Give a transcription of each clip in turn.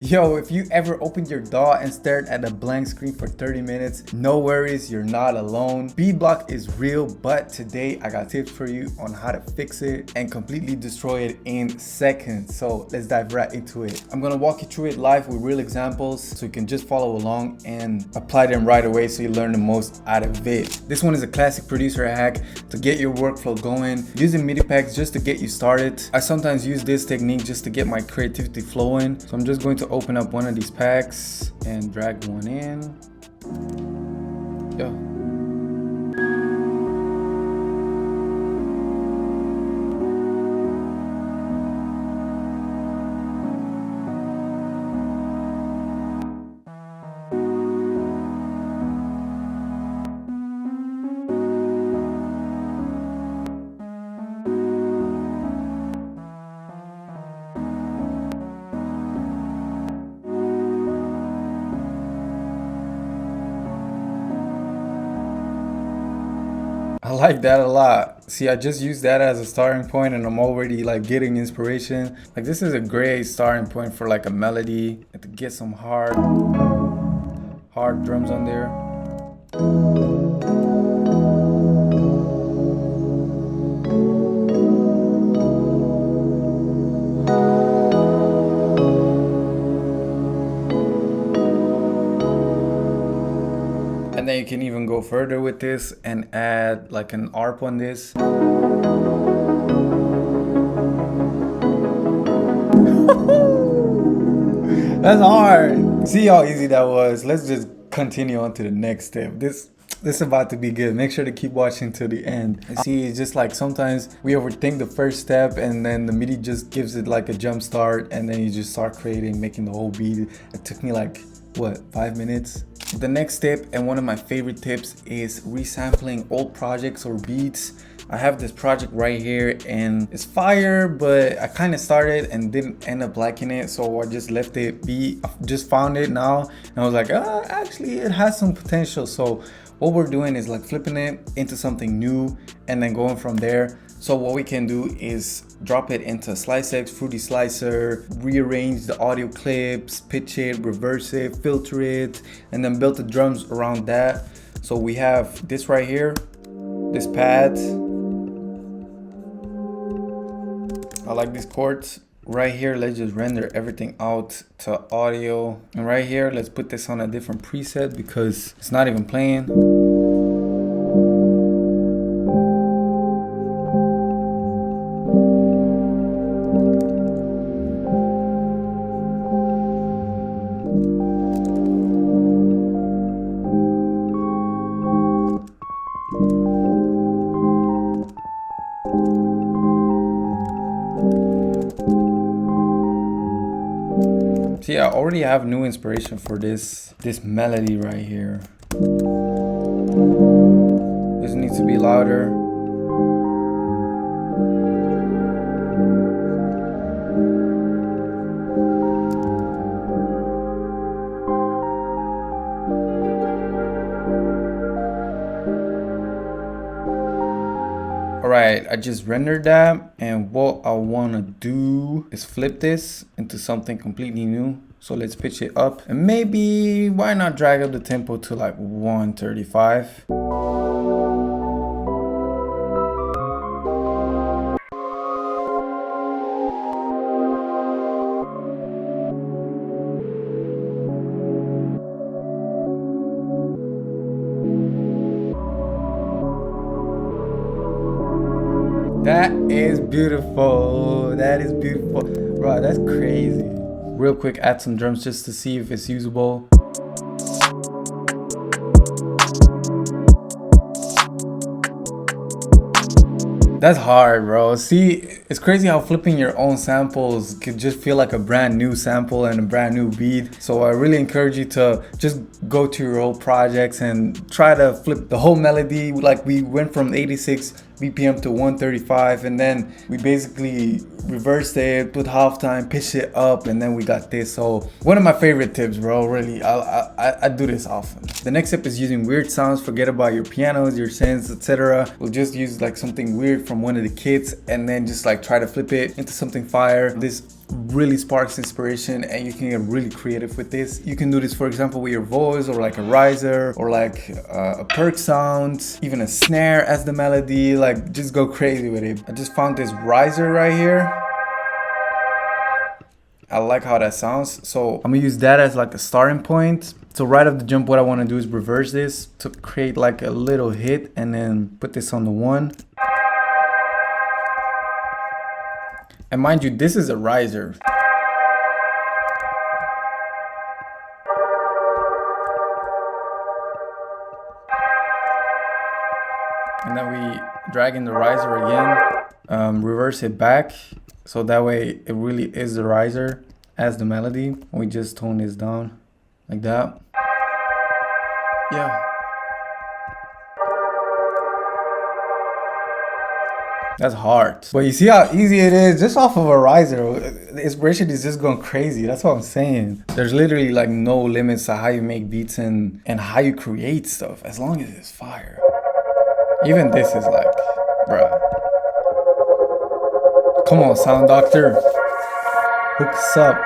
Yo, if you ever opened your DAW and stared at a blank screen for 30 minutes, no worries, you're not alone. Beat block is real, but today I got tips for you on how to fix it and completely destroy it in seconds. So let's dive right into it. I'm gonna walk you through it live with real examples so you can just follow along and apply them right away so you learn the most out of it. This one is a classic producer hack to get your workflow going, using MIDI packs just to get you started. I sometimes use this technique just to get my creativity flowing. So I'm just going to open up one of these packs and drag one in. Yeah. I like that a lot. See, I just used that as a starting point and I'm already like getting inspiration. Like this is a great starting point for like a melody and to get some hard drums on there. And then you can even go further with this and add like an ARP on this. That's hard. See how easy that was. Let's just continue on to the next step. This is about to be good. Make sure to keep watching till the end. And see, it's just like sometimes we overthink the first step and then the MIDI just gives it like a jump start and then you just start creating, making the whole beat. It took me like, what, 5 minutes? The next step and one of my favorite tips is resampling old projects or beats. I have this project right here and it's fire, but I kind of started and didn't end up liking it, so I just left it be. I just found it now and I was like, actually it has some potential. So what we're doing is like flipping it into something new and then going from there. So what we can do is drop it into SliceX, Fruity Slicer, rearrange the audio clips, pitch it, reverse it, filter it, and then build the drums around that. So we have this right here, this pad. I like these chords. Right here, let's just render everything out to audio. And right here, let's put this on a different preset because it's not even playing. See, I already have new inspiration for this melody right here. This needs to be louder. Alright, I just rendered that, and what I want to do is flip this into something completely new. So let's pitch it up, and maybe why not drag up the tempo to like 135. That is beautiful. That is beautiful. Bro, that's crazy. Real quick, add some drums just to see if it's usable. That's hard, bro. See, it's crazy how flipping your own samples could just feel like a brand new sample and a brand new beat. So I really encourage you to just go to your old projects and try to flip the whole melody. Like we went from 86 BPM to 135 and then we basically reversed it, put halftime, pitched it up, and then we got this. So one of my favorite tips, bro. Really, I do this often. The next step is using weird sounds. Forget about your pianos, your synths, etc. We'll just use like something weird from one of the kits and then just like try to flip it into something fire. This really sparks inspiration and you can get really creative with this. You can do this, for example, with your voice or like a riser or like a perk sound, even a snare as the melody. Like just go crazy with it. I just found this riser right here. I like how that sounds, so I'm gonna use that as like a starting point. So right off the jump, what I want to do is reverse this to create like a little hit and then put this on the 1. And mind you, this is a riser. And then we drag in the riser again, reverse it back. So that way it really is the riser as the melody. We just tone this down like that. Yeah. That's hard. But you see how easy it is just off of a riser. The inspiration is just going crazy. That's what I'm saying. There's literally like no limits to how you make beats and how you create stuff as long as it's fire. Even this is like, bruh. Come on, sound doctor. Hook us up.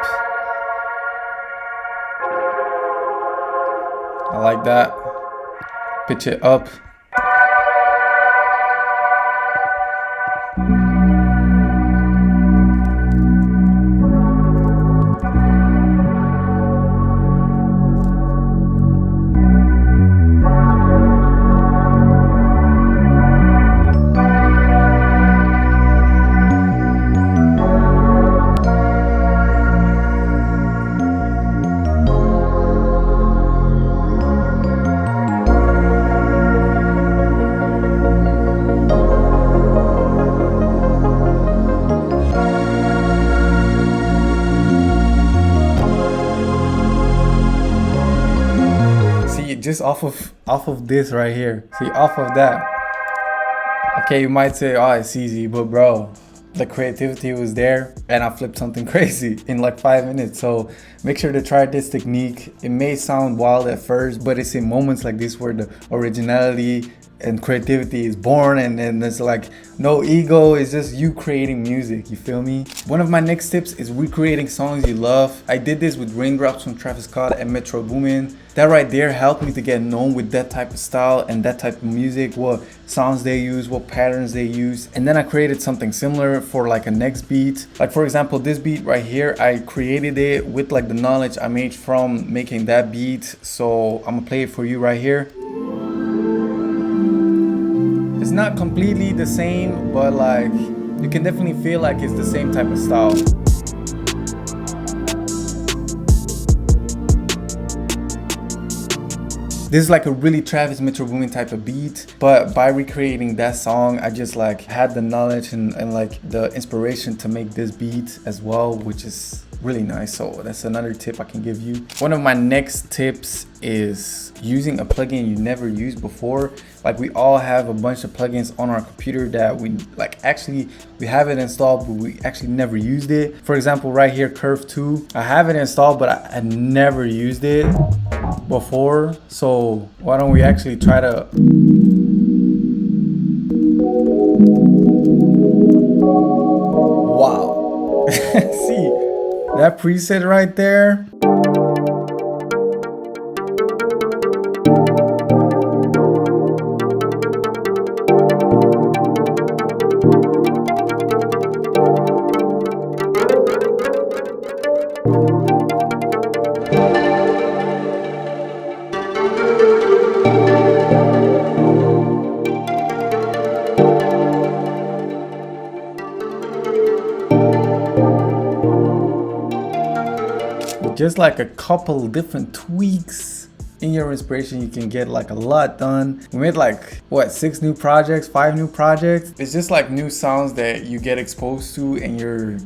I like that. Pitch it up. Just off of this right here. See, off of that. Okay, you might say, oh, it's easy, but bro, the creativity was there and I flipped something crazy in like 5 minutes. So make sure to try this technique. It may sound wild at first, but it's in moments like this where the originality and creativity is born, and then there's like no ego. It's just you creating music, you feel me? One of my next tips is recreating songs you love. I did this with Raindrops from Travis Scott and Metro Boomin. That right there helped me to get known with that type of style and that type of music, what sounds they use, what patterns they use. And then I created something similar for like a next beat. Like for example, this beat right here, I created it with like the knowledge I made from making that beat. So I'm gonna play it for you right here. It's not completely the same, but like you can definitely feel like it's the same type of style. This is like a really Travis Metro Boomin type of beat, but by recreating that song, I just like had the knowledge and like the inspiration to make this beat as well, which is really nice. So that's another tip I can give you. One of my next tips is using a plugin you never used before. Like we all have a bunch of plugins on our computer that we like actually we have it installed, but we actually never used it. For example, right here, Curve 2, I have it installed, but I never used it before. So why don't we actually try to wow. See that preset right there? Just like a couple different tweaks in your inspiration, you can get like a lot done. We made like what, 6 new projects, 5 new projects. It's just like new sounds that you get exposed to and your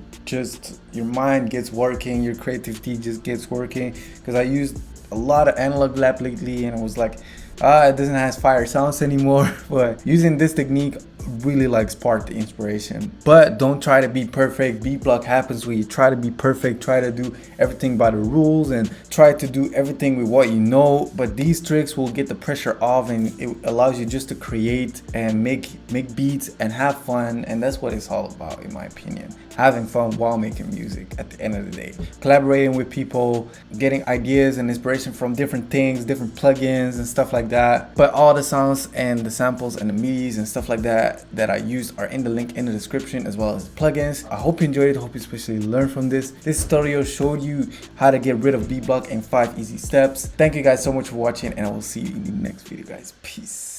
mind gets working, your creativity just gets working. Because I used a lot of analog lab lately and it was like It doesn't have fire sounds anymore, but using this technique really like sparked the inspiration. But don't try to be perfect. Beat block happens when you try to be perfect, try to do everything by the rules and try to do everything with what you know. But these tricks will get the pressure off, and it allows you just to create and make beats and have fun. And that's what it's all about, in my opinion. Having fun while making music at the end of the day. Collaborating with people, getting ideas and inspiration from different things, different plugins and stuff like that. But all the sounds and the samples and the MIDIs and stuff like that I used are in the link in the description, as well as the plugins. I hope you enjoyed it. I hope you especially learned from this. This tutorial showed you how to get rid of beat block in 5 easy steps. Thank you guys so much for watching, and I will see you in the next video, guys. Peace.